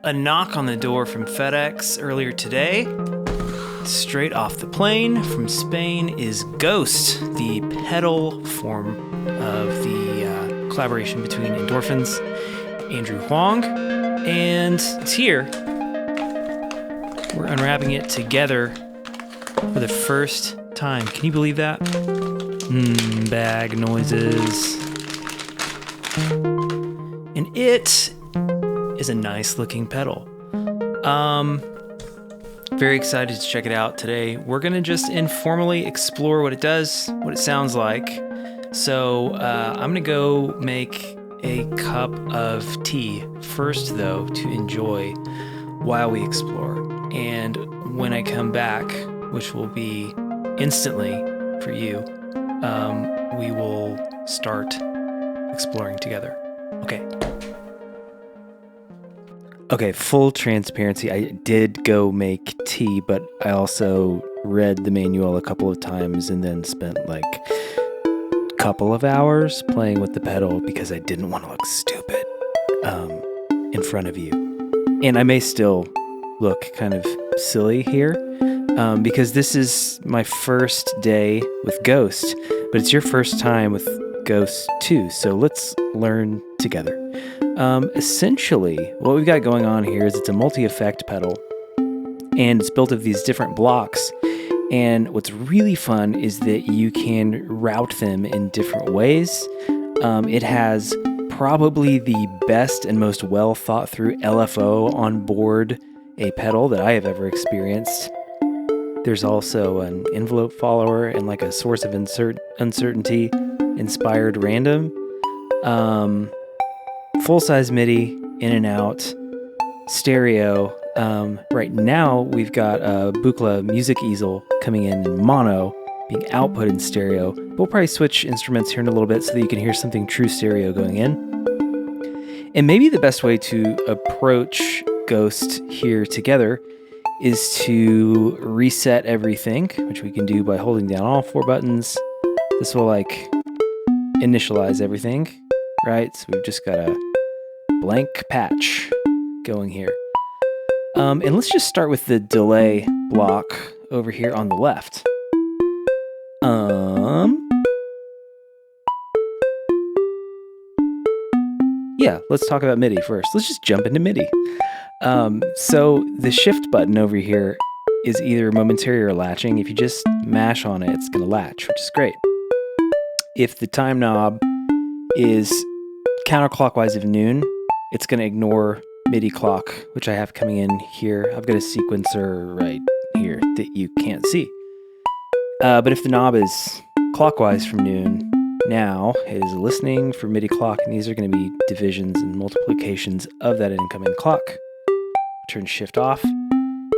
a knock on the door from FedEx earlier today. Straight off the plane from Spain is Ghost, the pedal form of the collaboration between Endorphins and Andrew Huang. And it's here. We're unwrapping it together for the first time. Can you believe that? Bag noises. And it is a nice looking pedal. Very excited to check it out today. We're gonna just informally explore what it does, what it sounds like. So I'm gonna go make a cup of tea first, though, to enjoy while we explore. And when I come back, which will be instantly for you, we will start exploring together. Okay, full transparency. I did go make tea, but I also read the manual a couple of times and then spent like a couple of hours playing with the pedal because I didn't want to look stupid in front of you. And I may still look kind of silly here because this is my first day with Ghost, but it's your first time with Ghost too, so let's learn together. Essentially, what we've got going on here is it's a multi-effect pedal, and it's built of these different blocks. And what's really fun is that you can route them in different ways. It has probably the best and most well thought through LFO on board a pedal that I have ever experienced. There's also an envelope follower and like a source of uncertainty inspired random. Full-size MIDI, in and out, stereo. Right now, we've got a Buchla music easel coming in mono, being output in stereo. We'll probably switch instruments here in a little bit so that you can hear something true stereo going in. And maybe the best way to approach Ghost here together is to reset everything, which we can do by holding down all four buttons. This will like initialize everything, right? So we've just got a blank patch going here. And let's just start with the delay block over here on the left. Yeah, let's talk about MIDI first. Let's just jump into MIDI. So the shift button over here is either momentary or latching. If you just mash on it, it's gonna latch, which is great. If the time knob is counterclockwise of noon, it's going to ignore MIDI clock, which I have coming in here. I've got a sequencer right here that you can't see. But if the knob is clockwise from noon, now it is listening for MIDI clock, and these are going to be divisions and multiplications of that incoming clock. Turn shift off,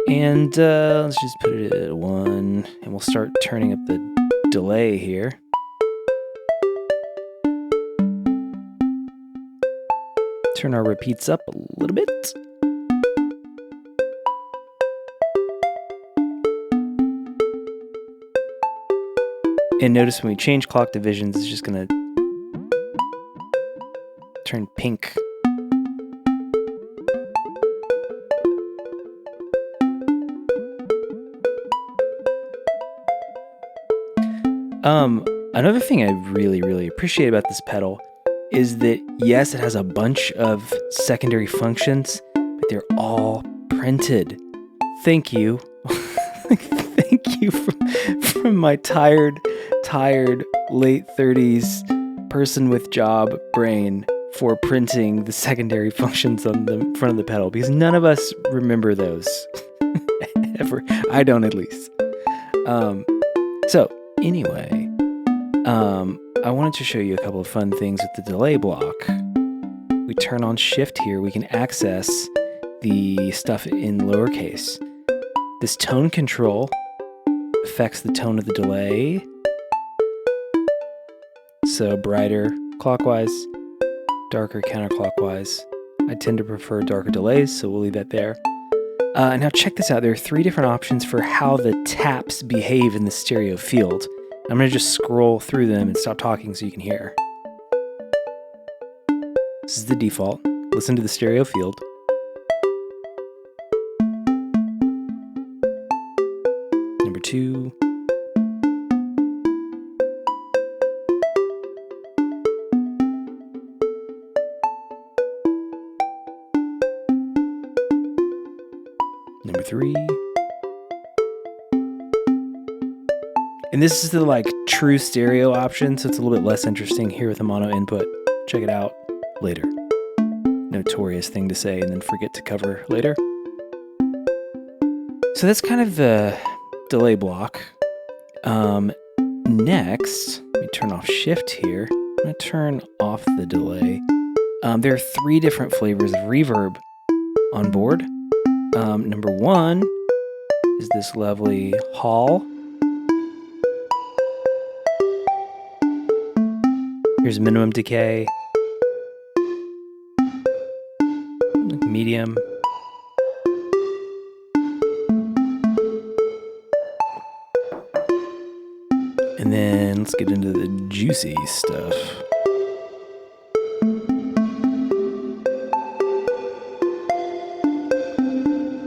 and let's just put it at 1, and we'll start turning up the delay here. Turn our repeats up a little bit. And notice when we change clock divisions, it's just going to turn pink. Another thing I really appreciate about this pedal is that, yes, it has a bunch of secondary functions, but they're all printed. Thank you. Thank you from my tired late 30s person with job brain for printing the secondary functions on the front of the pedal, because none of us remember those. Ever. I don't, at least. So, anyway, I wanted to show you a couple of fun things with the delay block. We turn on shift here, we can access the stuff in lowercase. This tone control affects the tone of the delay. So brighter clockwise, darker counterclockwise. I tend to prefer darker delays, so we'll leave that there. Now check this out. There are 3 different options for how the taps behave in the stereo field. I'm going to just scroll through them and stop talking so you can hear. This is the default. Listen to the stereo field. 2. Number 3. And this is the like true stereo option, so it's a little bit less interesting here with the mono input. Check it out later. Notorious thing to say and then forget to cover later. So that's kind of the delay block. Next, let me turn off shift here. I'm going to turn off the delay. There are 3 different flavors of reverb on board. Number 1 is this lovely Hall. Here's minimum decay, medium, and then let's get into the juicy stuff.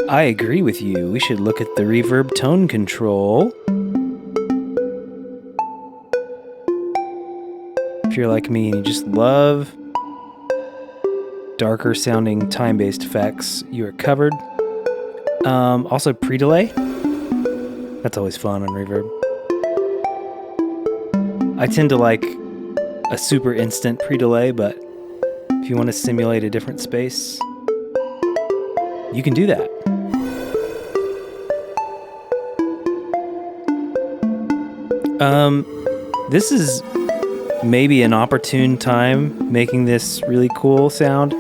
I agree with you. We should look at the reverb tone control. If you're like me and you just love darker sounding time-based effects, you are covered. Also pre-delay. That's always fun on reverb. I tend to like a super instant pre-delay, but if you want to simulate a different space, you can do that. This is maybe an opportune time making this really cool sound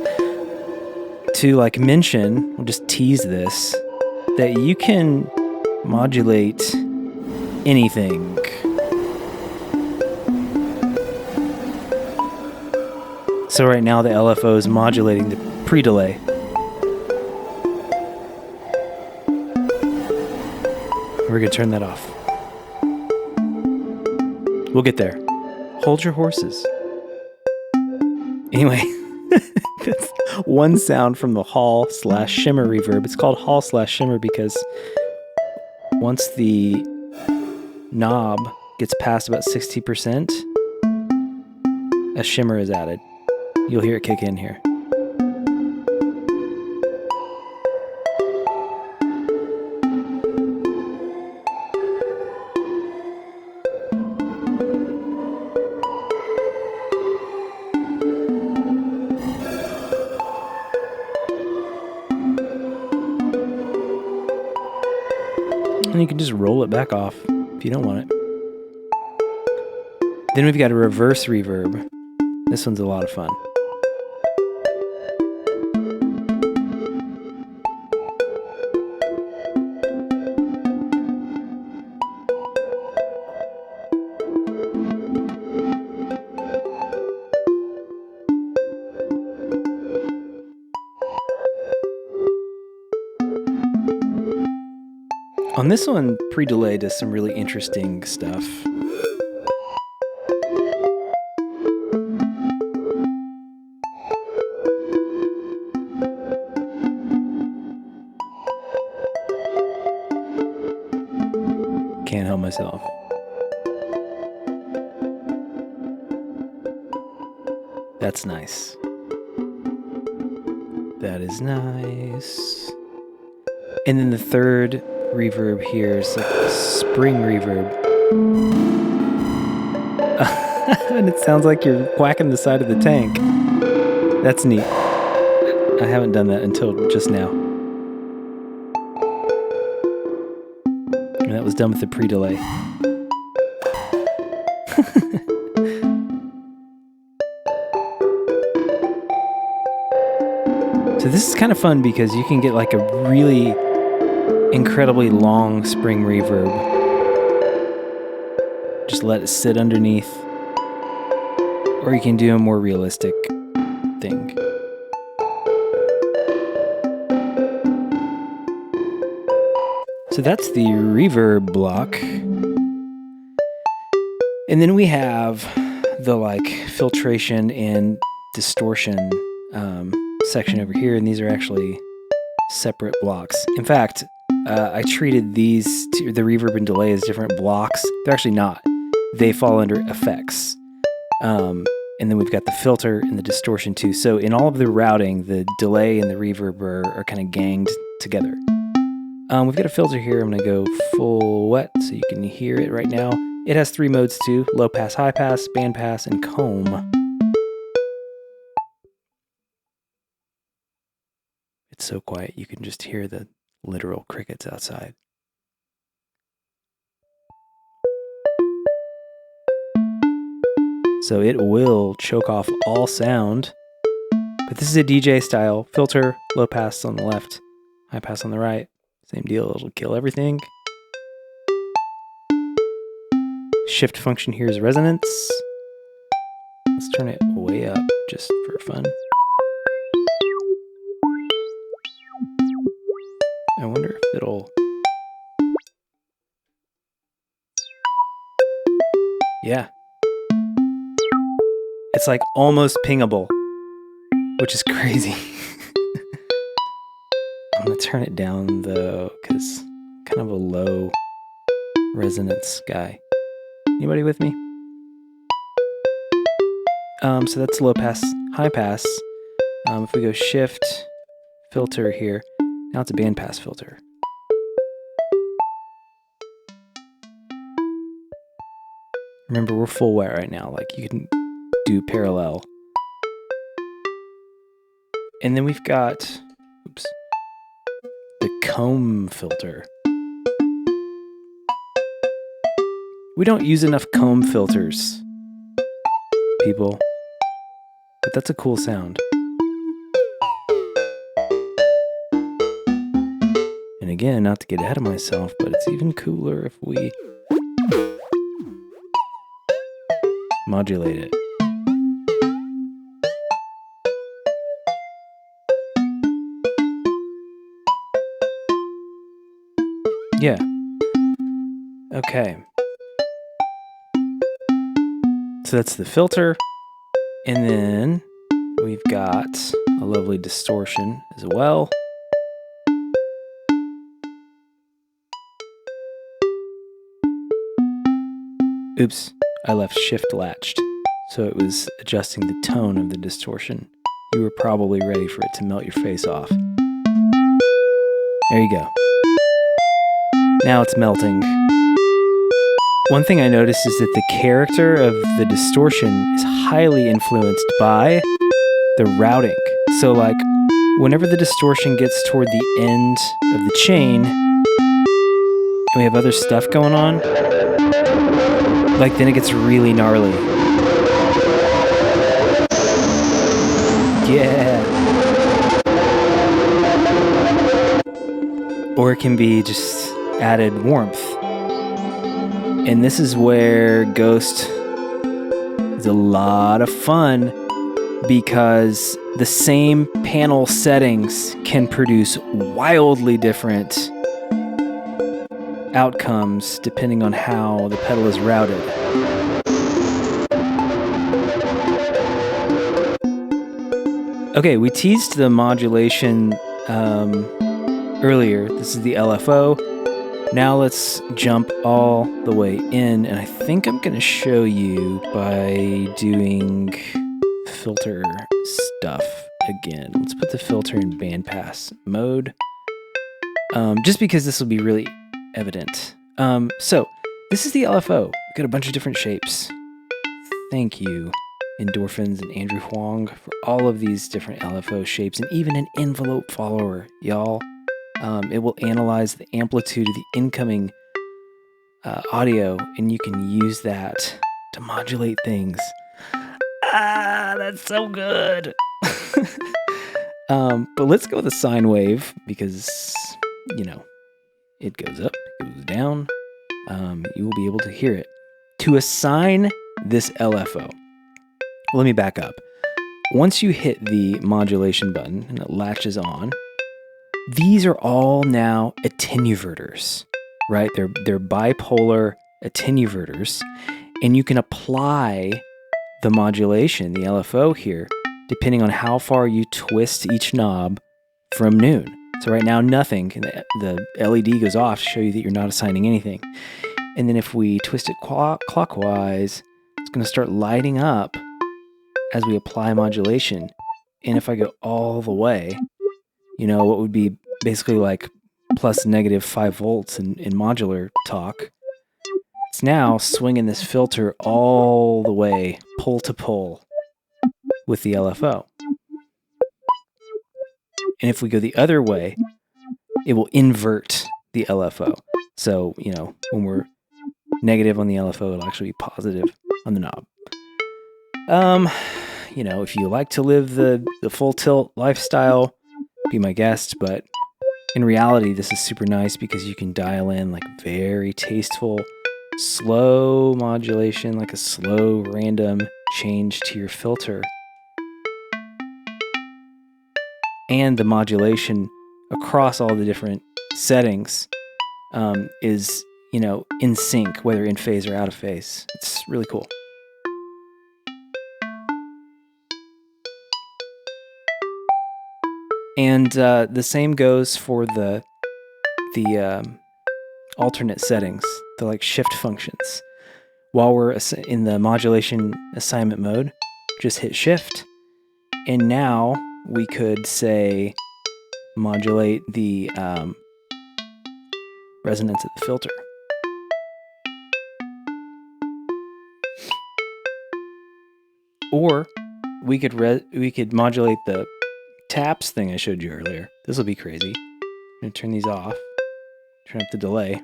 to like mention, we'll just tease this, that you can modulate anything. So right now the LFO is modulating the pre-delay. We're gonna turn that off. We'll get there. Hold your horses. Anyway, that's one sound from the Hall/Shimmer reverb. It's called Hall/Shimmer because once the knob gets past about 60%, a shimmer is added. You'll hear it kick in here. And you can just roll it back off if you don't want it. Then we've got a reverse reverb. This one's a lot of fun. On this one, pre-delay does some really interesting stuff. Can't help myself. That's nice. That is nice. And then the third reverb here is like a spring reverb. And it sounds like you're whacking the side of the tank. That's neat. I haven't done that until just now. And that was done with the pre-delay. So this is kind of fun because you can get like a really incredibly long spring reverb. Just let it sit underneath. Or you can do a more realistic thing. So that's the reverb block. And then we have the like filtration and distortion section over here, and these are actually separate blocks. In fact, I treated these the reverb and delay as different blocks. They're actually not. They fall under effects. And then we've got the filter and the distortion too. So in all of the routing, the delay and the reverb are kind of ganged together. We've got a filter here. I'm going to go full wet so you can hear it right now. It has 3 modes too: low pass, high pass, band pass, and comb. It's so quiet you can just hear the literal crickets outside. So it will choke off all sound. But this is a DJ style filter: low pass on the left, high pass on the right. Same deal, it'll kill everything. Shift function here is resonance. Let's turn it way up just for fun. I wonder if it'll... Yeah. It's like almost pingable, which is crazy. I'm gonna turn it down though, because I'm kind of a low resonance guy. Anybody with me? So that's low pass, high pass. If we go shift, filter here, now it's a band pass filter. Remember, we're full wet right now, like you can do parallel. And then we've got, the comb filter. We don't use enough comb filters, people, but that's a cool sound. And again, not to get ahead of myself, but it's even cooler if we modulate it. Yeah. Okay. So that's the filter. And then we've got a lovely distortion as well. Oops, I left shift latched. So it was adjusting the tone of the distortion. You were probably ready for it to melt your face off. There you go. Now it's melting. One thing I noticed is that the character of the distortion is highly influenced by the routing. So like, whenever the distortion gets toward the end of the chain, and we have other stuff going on, like then it gets really gnarly. Yeah. Or it can be just added warmth. And this is where Ghost is a lot of fun, because the same panel settings can produce wildly different outcomes depending on how the pedal is routed. Okay, we teased the modulation earlier. This is the LFO. Now let's jump all the way in, and I think I'm going to show you by doing filter stuff again. Let's put the filter in bandpass mode, just because this will be really evident. So this is the LFO. We've got a bunch of different shapes. Thank you, Endorphins and Andrew Huang, for all of these different LFO shapes, and even an envelope follower, y'all. It will analyze the amplitude of the incoming audio, and you can use that to modulate things. Ah, that's so good. But let's go with a sine wave, because, you know, it goes up, it goes down. You will be able to hear it. To assign this LFO, let me back up. Once you hit the modulation button and it latches on, these are all now attenuverters, right? They're bipolar attenuverters, and you can apply the modulation, the LFO here, depending on how far you twist each knob from noon. So right now, nothing. And the LED goes off to show you that you're not assigning anything. And then if we twist it clockwise, it's going to start lighting up as we apply modulation. And if I go all the way, what would be basically like plus negative 5 volts in modular talk, it's now swinging this filter all the way, pole to pole, with the LFO. And if we go the other way, it will invert the LFO. So, when we're negative on the LFO, it'll actually be positive on the knob. If you like to live the full tilt lifestyle, be my guest. But in reality, this is super nice because you can dial in like very tasteful, slow modulation, like a slow random change to your filter. And the modulation across all the different settings is, in sync, whether in phase or out of phase. It's really cool. And the same goes for the alternate settings, the like shift functions. While we're in the modulation assignment mode, just hit shift. And now we could say modulate the resonance of the filter. Or we could modulate the taps thing I showed you earlier. This will be crazy. I'm going to turn these off. Turn up the delay.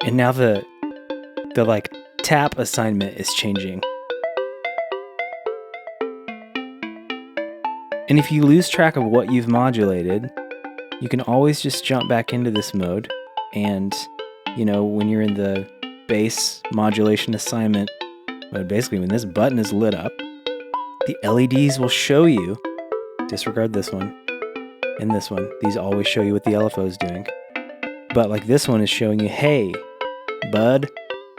And now the like tap assignment is changing. And if you lose track of what you've modulated, you can always just jump back into this mode. And, when you're in the bass modulation assignment mode, basically when this button is lit up, the LEDs will show you, disregard this one and this one. These always show you what the LFO is doing. But like this one is showing you, hey, bud,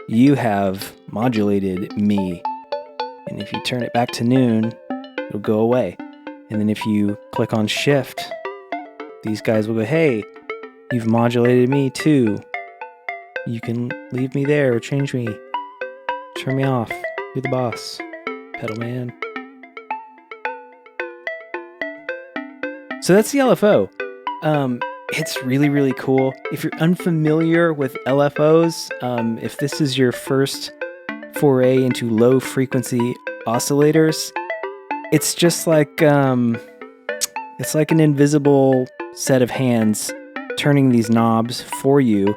you have modulated me. And if you turn it back to noon, it'll go away. And then if you click on shift, these guys will go, hey, you've modulated me too. You can leave me there or change me. Turn me off. You're the boss, pedal man. So that's the LFO. It's really, really cool. If you're unfamiliar with LFOs, if this is your first foray into low frequency oscillators, it's just like it's like an invisible set of hands turning these knobs for you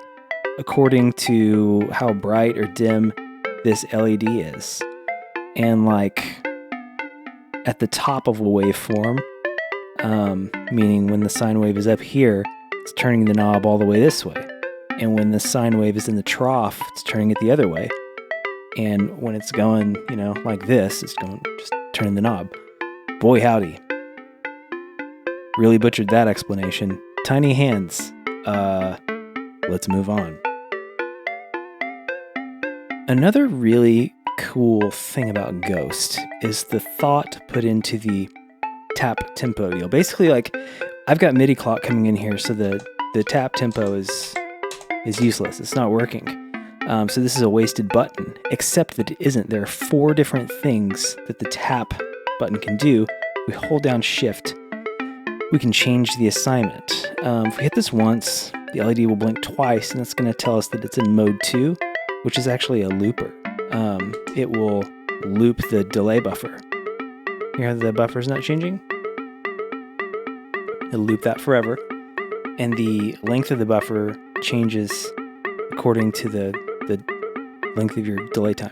according to how bright or dim this LED is. And like at the top of a waveform, meaning when the sine wave is up here, it's turning the knob all the way this way. And when the sine wave is in the trough, it's turning it the other way. And when it's going, like this, it's going just turning the knob. Boy howdy. Really butchered that explanation. Tiny hands. Let's move on. Another really cool thing about Ghost is the thought put into the tap tempo deal. Basically, like, I've got MIDI clock coming in here, so the tap tempo is useless. It's not working. So this is a wasted button, except that it isn't. There are 4 different things that the tap button can do. We hold down shift, we can change the assignment. If we hit this once, the LED will blink twice, and that's going to tell us that it's in mode 2, which is actually a looper. It will loop the delay buffer. You hear the buffer's not changing? It'll loop that forever. And the length of the buffer changes according to the length of your delay time.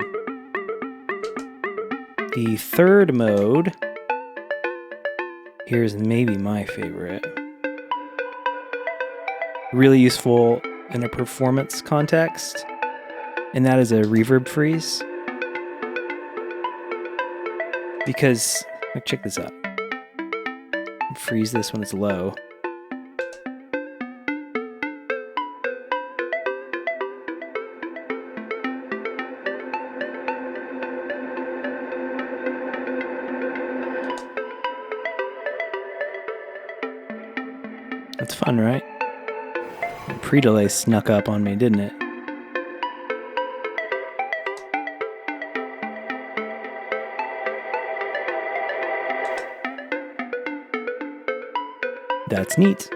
The third mode, here's maybe my favorite. Really useful in a performance context, and that is a reverb freeze. Because, check this out. Freeze this when it's low. That's fun, right? Pre-delay snuck up on me, didn't it? That's neat.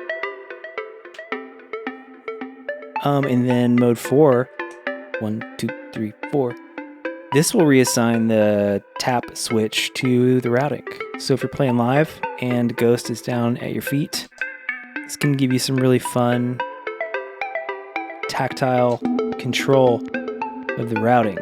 And then mode 4, 1, 2, 3, 4. This will reassign the tap switch to the routing. So if you're playing live and Ghost is down at your feet, this can give you some really fun tactile control of the routing.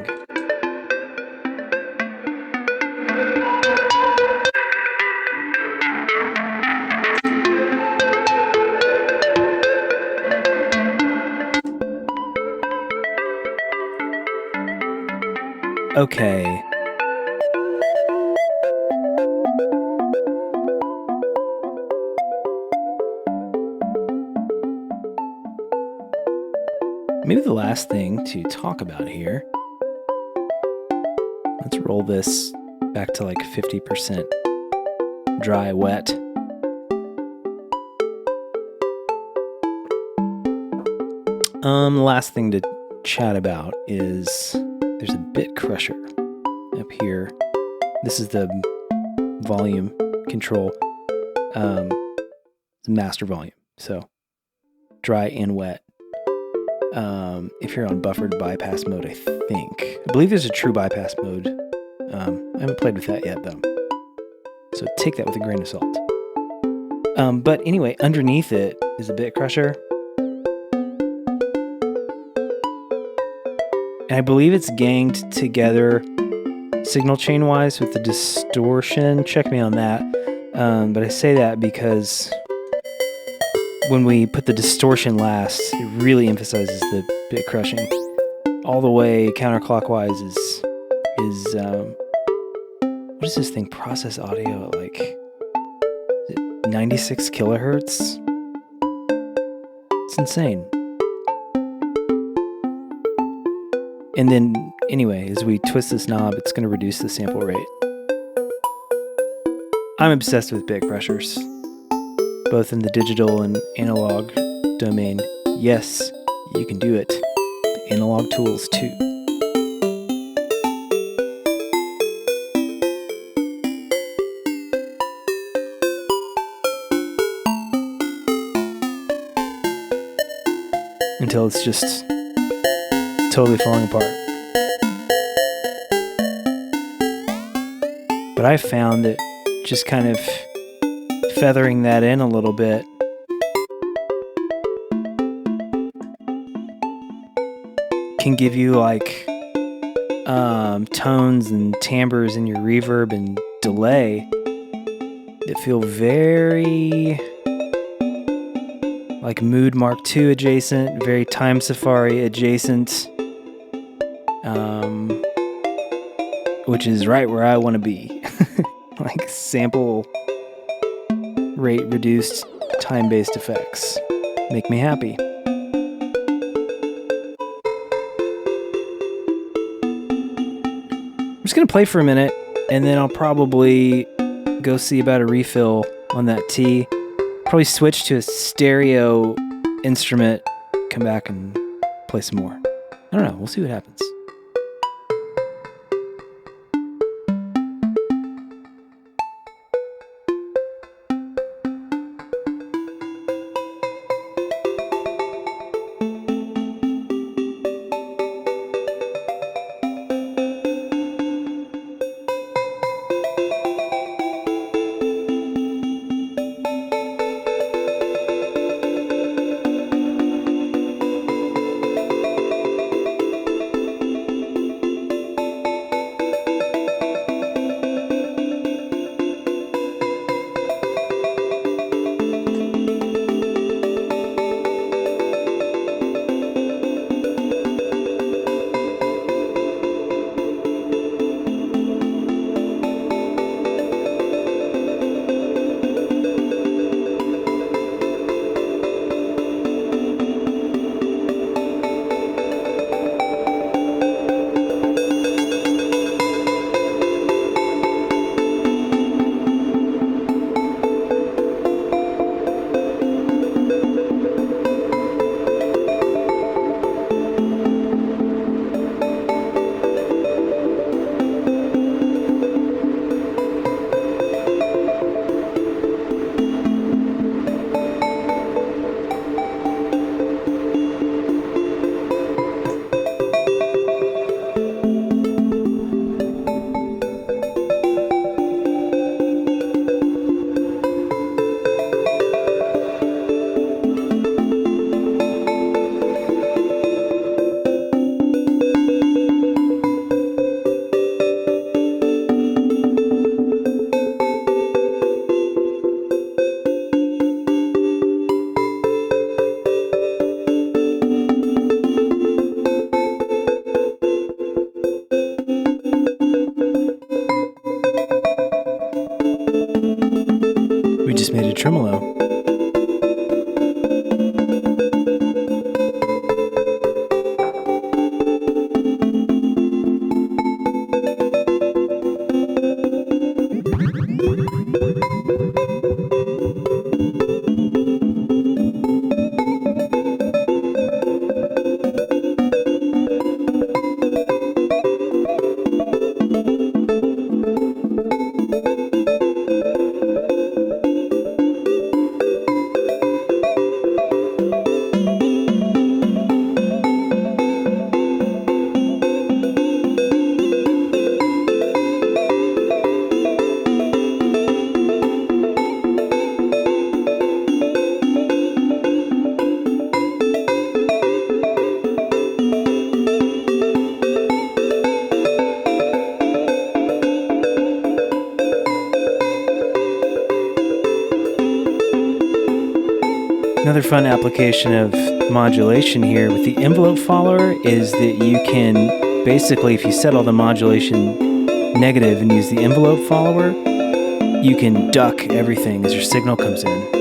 Okay. Maybe the last thing to talk about here. Let's roll this back to like 50% dry wet. The last thing to chat about is there's a bit crusher up here. This is the volume control, master volume. So dry and wet. If you're on buffered bypass mode, I believe there's a true bypass mode. I haven't played with that yet though. So take that with a grain of salt. But anyway, underneath it is a bit crusher. And I believe it's ganged together signal chain wise with the distortion. Check me on that. But I say that because when we put the distortion last, it really emphasizes the bit crushing. All the way counterclockwise is what is this thing? Process audio at like 96 kilohertz? It's insane. And then, anyway, as we twist this knob, it's going to reduce the sample rate. I'm obsessed with bit crushers, both in the digital and analog domain. Yes, you can do it. Analog tools, too. Until it's just totally falling apart. But I found that just kind of feathering that in a little bit can give you like tones and timbres in your reverb and delay that feel very like Mood Mark II adjacent, very Time Safari adjacent, which is right where I want to be. Like sample rate reduced time-based effects make me happy. I'm just gonna play for a minute and then I'll probably go see about a refill on that T. Probably switch to a stereo instrument, come back and play some more. I don't know, we'll see what happens. made a tremolo. Another fun application of modulation here with the envelope follower is that you can basically, if you set all the modulation negative and use the envelope follower, you can duck everything as your signal comes in.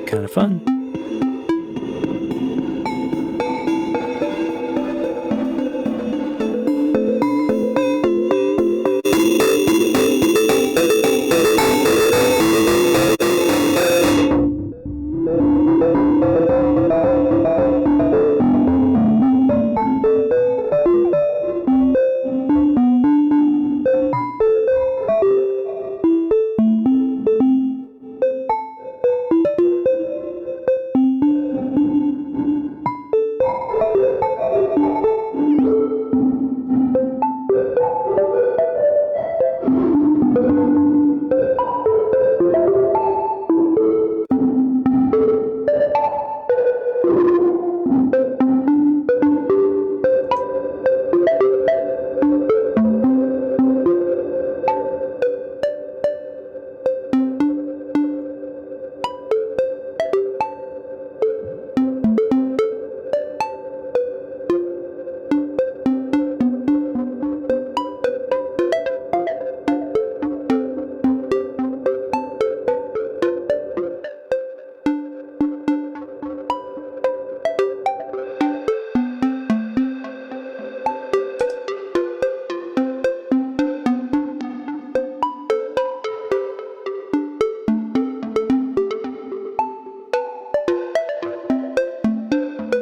Kind of fun.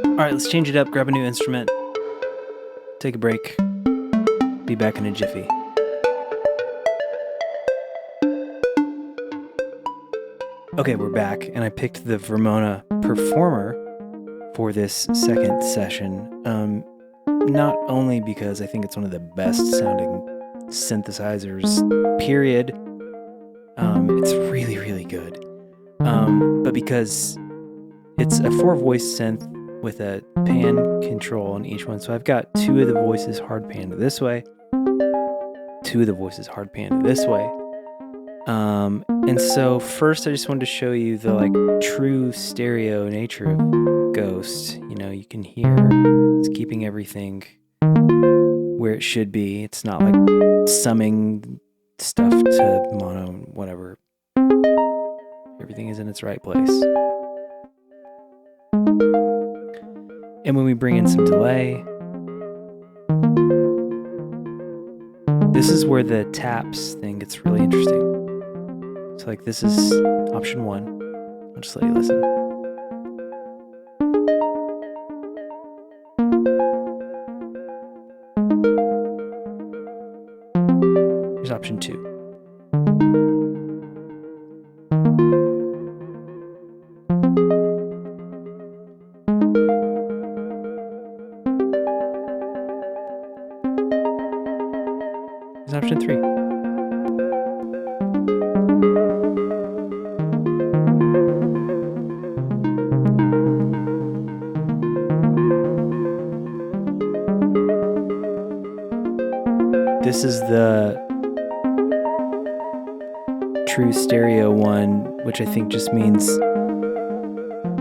All right, let's change it up, grab a new instrument, take a break, be back in a jiffy. Okay, we're back, and I picked the Vermona Performer for this second session, not only because I think it's one of the best sounding synthesizers, period. It's really, really good, but because it's a 4-voice synth with a pan control on each one. So I've got 2 of the voices hard panned this way, 2 of the voices hard panned this way. And so first I just wanted to show you the like true stereo nature of Ghost. You know, you can hear it's keeping everything where it should be. It's not like summing stuff to mono, whatever. Everything is in its right place. And when we bring in some delay, this is where the taps thing gets really interesting. So like this is option 1. I'll just let you listen. Here's option 2. Here's option 3. This is the true stereo one, which I think just means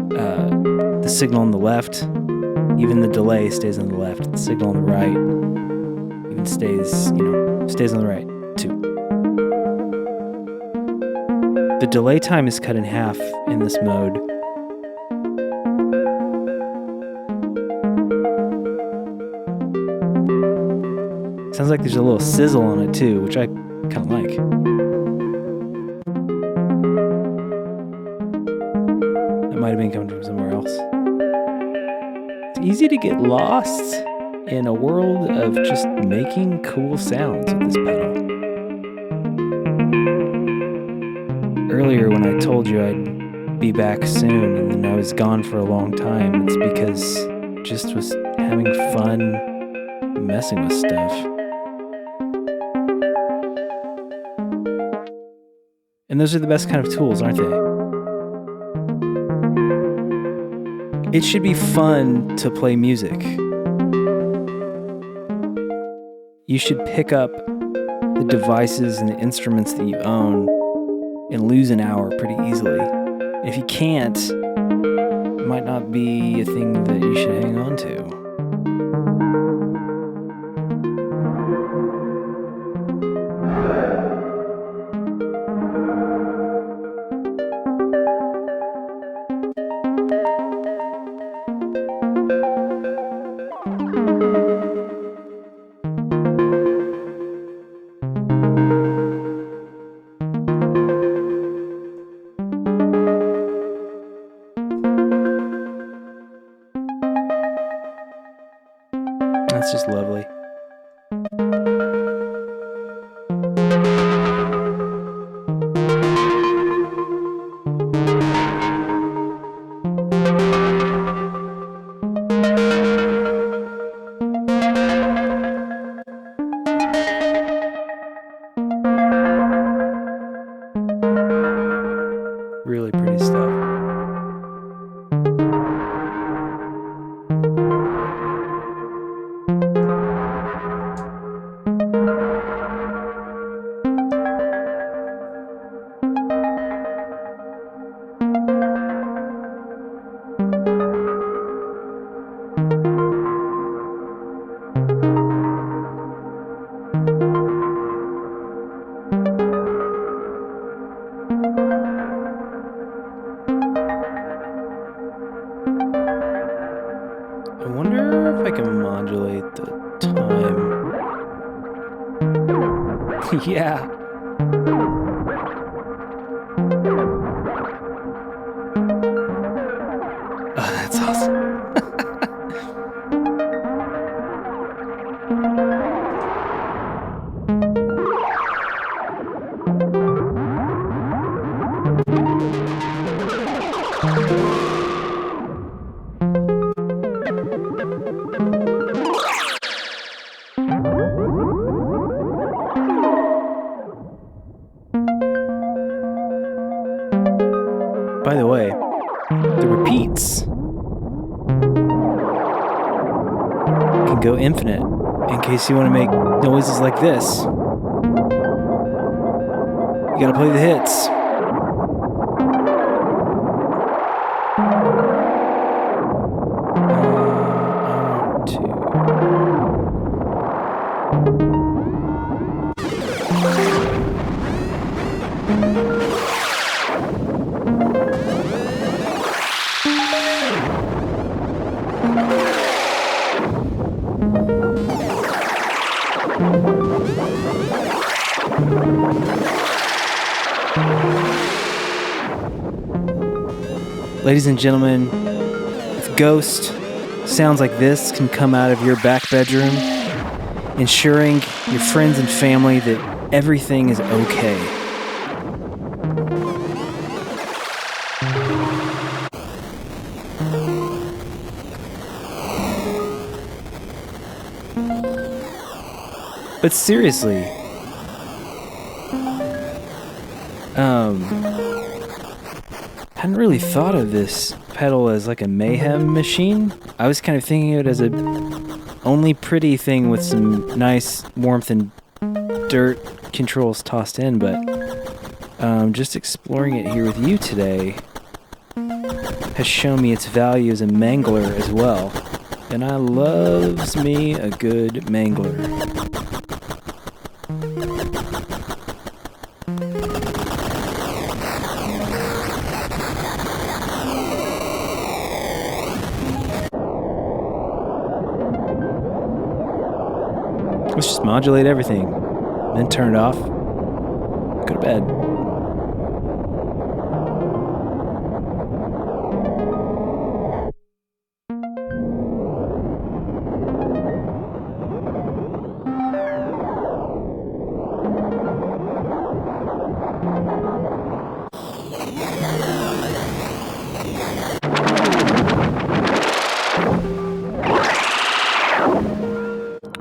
the signal on the left, even the delay stays on the left. The signal on the right even stays on the right too. The delay time is cut in half in this mode. Sounds like there's a little sizzle on it too, which I kind of like. That might have been coming from somewhere else. It's easy to get lost in a world of just making cool sounds with this pedal. Earlier when I told you I'd be back soon and then I was gone for a long time, it's because I just was having fun messing with stuff. And those are the best kind of tools, aren't they? It should be fun to play music. You should pick up the devices and the instruments that you own and lose an hour pretty easily. If you can't, it might not be a thing that you should hang on to. That's just lovely. Really pretty stuff. I wonder if I can modulate the time. Yeah. Oh, that's awesome. By the way, the repeats can go infinite in case you want to make noises like this. You gotta play the hits. Ladies and gentlemen, if Ghost sounds like this can come out of your back bedroom, ensuring your friends and family that everything is okay. But seriously, hadn't really thought of this pedal as like a mayhem machine. I was kind of thinking of it as a only pretty thing with some nice warmth and dirt controls tossed in, but just exploring it here with you today has shown me its value as a mangler as well. And I loves me a good mangler. Let's just modulate everything, then turn it off, go to bed.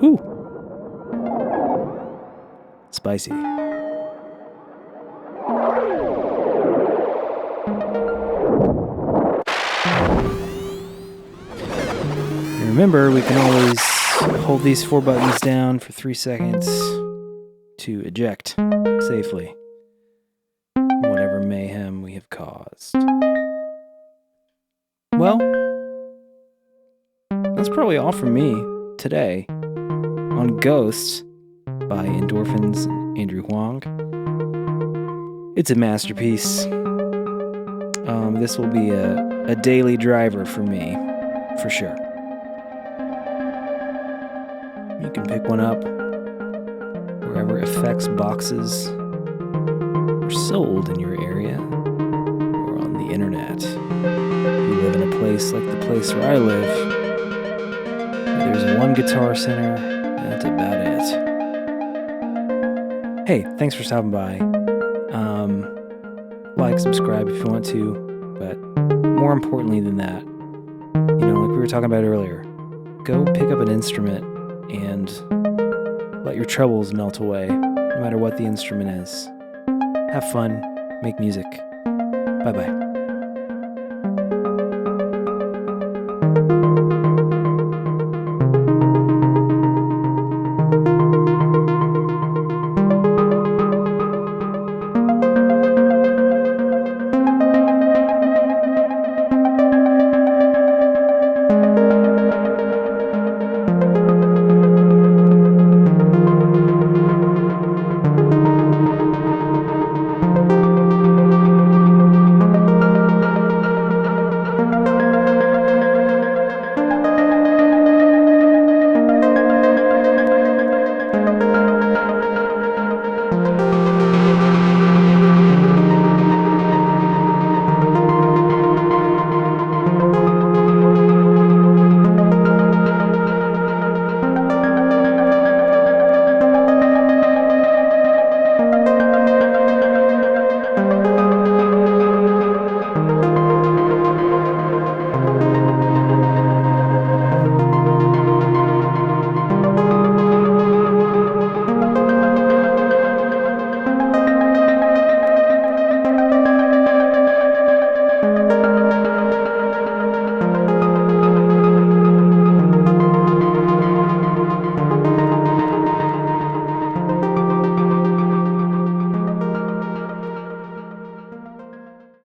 Ooh. Spicy. And remember, we can always hold these 4 buttons down for 3 seconds to eject safely whatever mayhem we have caused. Well, that's probably all from me today on Ghosts by Endorphins and Andrew Huang. It's a masterpiece. This will be a daily driver for me, for sure. You can pick one up wherever effects boxes are sold in your area or on the internet. If you live in a place like the place where I live, there's one Guitar Center, that's about it. Hey, thanks for stopping by. Like, subscribe if you want to, but more importantly than that, like we were talking about earlier, go pick up an instrument and let your troubles melt away, no matter what the instrument is. Have fun, make music. Bye-bye.